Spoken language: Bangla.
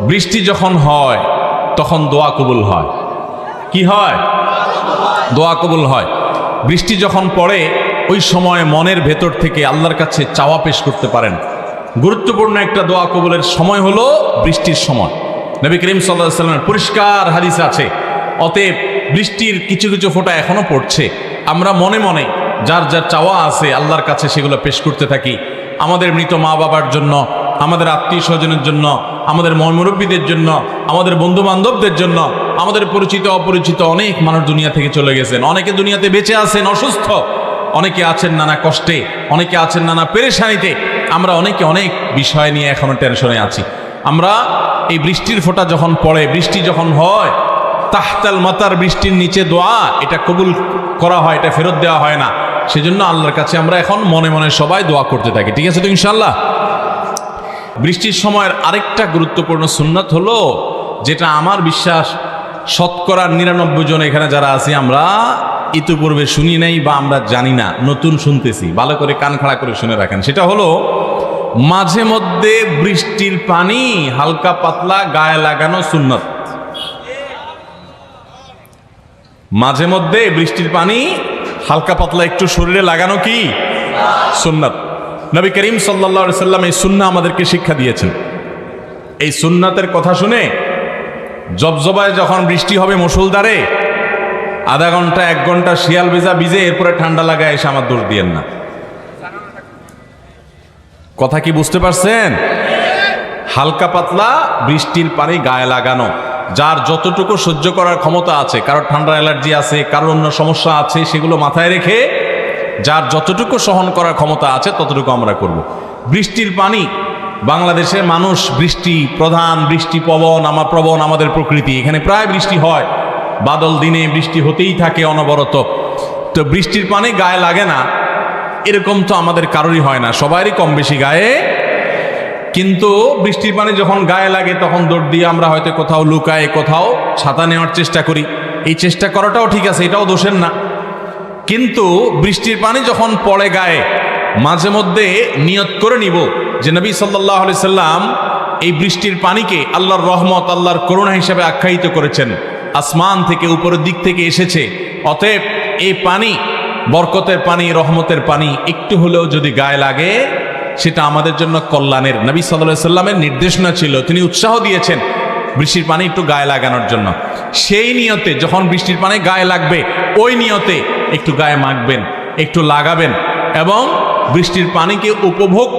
বৃষ্টি যখন হয় তখন দোয়া কবুল হয়। কি হয়? দোয়া কবুল হয়। বৃষ্টি যখন পড়ে ওই সময় মনের ভেতর থেকে আল্লাহর কাছে চাওয়া পেশ করতে পারেন। গুরুত্বপূর্ণ একটা দোয়া কবুলের সময় হলো বৃষ্টির সময়। নবী করিম সাল্লাল্লাহু আলাইহি ওয়াসাল্লামের পরিষ্কার হাদিস আছে। অতএব বৃষ্টির কিছু কিছু ফোঁটা এখনো পড়ছে, আমরা মনে মনে যার যার চাওয়া আছে আল্লাহর কাছে সেগুলো পেশ করতে থাকি। আমাদের মৃত মা বাবার জন্য, আমাদের আত্মীয় স্বজনের জন্য, আমাদের মুরব্বীদের জন্য, আমাদের বন্ধু বান্ধবদের জন্য, আমাদের পরিচিত অপরিচিত অনেক মানুষ দুনিয়া থেকে চলে গেছেন। অনেকে দুনিয়াতে বেঁচে আছেন অসুস্থ, অনেকে আছেন নানা কষ্টে, অনেকে আছেন নানা পেরেশানিতে। আমরা অনেকে অনেক বিষয় নিয়ে এখনো টেনশনে আছি। আমরা এই বৃষ্টির ফোঁটা যখন পড়ে, বৃষ্টি যখন হয়, তাহতাল মাতার, বৃষ্টির নিচে দোয়া, এটা কবুল করা হয়, এটা ফেরত দেওয়া হয় না। সেজন্য আল্লাহর কাছে আমরা এখন মনে মনে সবাই দোয়া করতে থাকি। ঠিক আছে তো ইনশাআল্লাহ? বৃষ্টির সময়ের আরেকটা গুরুত্বপূর্ণ সুন্নাত হলো, যেটা আমার বিশ্বাস 99% জন এখানে যারা আছি আমরা ইতিপূর্বে শুনি নাই বা আমরা জানি না, নতুন শুনতেছি। ভালো করে কান খাড়া করে শুনে রাখেন। সেটা হলো মাঝে মধ্যে বৃষ্টির পানি হালকা পাতলা গায়ে লাগানো সুন্নাত। মাঝে মধ্যে বৃষ্টির পানি হালকা পাতলা একটু শরীরে লাগানো কি সুন্নাত। নবী করিম সাল্লাল্লাহু আলাইহি সাল্লাম এই সুন্নাহ আমাদেরকে শিক্ষা দিয়েছেন। এই সুন্নাতের কথা শুনে জবজবায় যখন বৃষ্টি হবে মুষলধারে, আধা ঘন্টা 1 ঘন্টা শিয়াল ভেজা ভিজে এরপরে ঠান্ডা লাগায় এসে আমার দোষ দিয়েন না। কথা কি বুঝতে পারছেন? হালকা পাতলা বৃষ্টির পানি গায়ে লাগানো, যার যতটুকু সহ্য করার ক্ষমতা আছে, কারোর ঠান্ডা অ্যালার্জি আছে, কারোর অন্য সমস্যা আছে, সেগুলো মাথায় রেখে যার যতটুকু সহন করার ক্ষমতা আছে ততটুকু আমরা করব। বৃষ্টির পানি, বাংলাদেশের মানুষ বৃষ্টি প্রধান, বৃষ্টি প্রবণ আমাদের প্রকৃতি। এখানে প্রায় বৃষ্টি হয়, বাদল দিনে বৃষ্টি হতেই থাকে অনবরত। তো বৃষ্টির পানি গায়ে লাগে না এরকম তো আমাদের কারোরই হয় না, সবারই কম বেশি গায়ে। কিন্তু বৃষ্টির পানি যখন গায়ে লাগে তখন দৌড় দিয়ে আমরা হয়তো কোথাও লুকায়, কোথাও ছাতা নেওয়ার চেষ্টা করি। এই চেষ্টা করাটাও ঠিক আছে, এটাও দোষের না। কিন্তু বৃষ্টির পানি যখন পড়ে গায়ে, মাঝে মধ্যে নিয়ত করে নিব যে নবী সাল্লাল্লাহু আলাইহি সাল্লাম এই বৃষ্টির পানিকে আল্লাহর রহমত, আল্লাহর করুণা হিসেবে আখ্যায়িত করেছেন। আসমান থেকে, উপরের দিক থেকে এসেছে। অতএব এই পানি বরকতের পানি, রহমতের পানি একটু হলেও যদি গায়ে লাগে সেটা আমাদের জন্য কল্যাণের। নবী সাল্লাল্লাহু আলাইহি সাল্লামের নির্দেশনা ছিল, তিনি উৎসাহ দিয়েছেন বৃষ্টির পানি একটু গায়ে লাগানোর জন্য। সেই নিয়তে যখন বৃষ্টির পানি গায়ে লাগবে, ওই নিয়তে একটু গায়ে মাখবেন, একটু লাগাবেন এবং বৃষ্টির পানিকে উপভোগ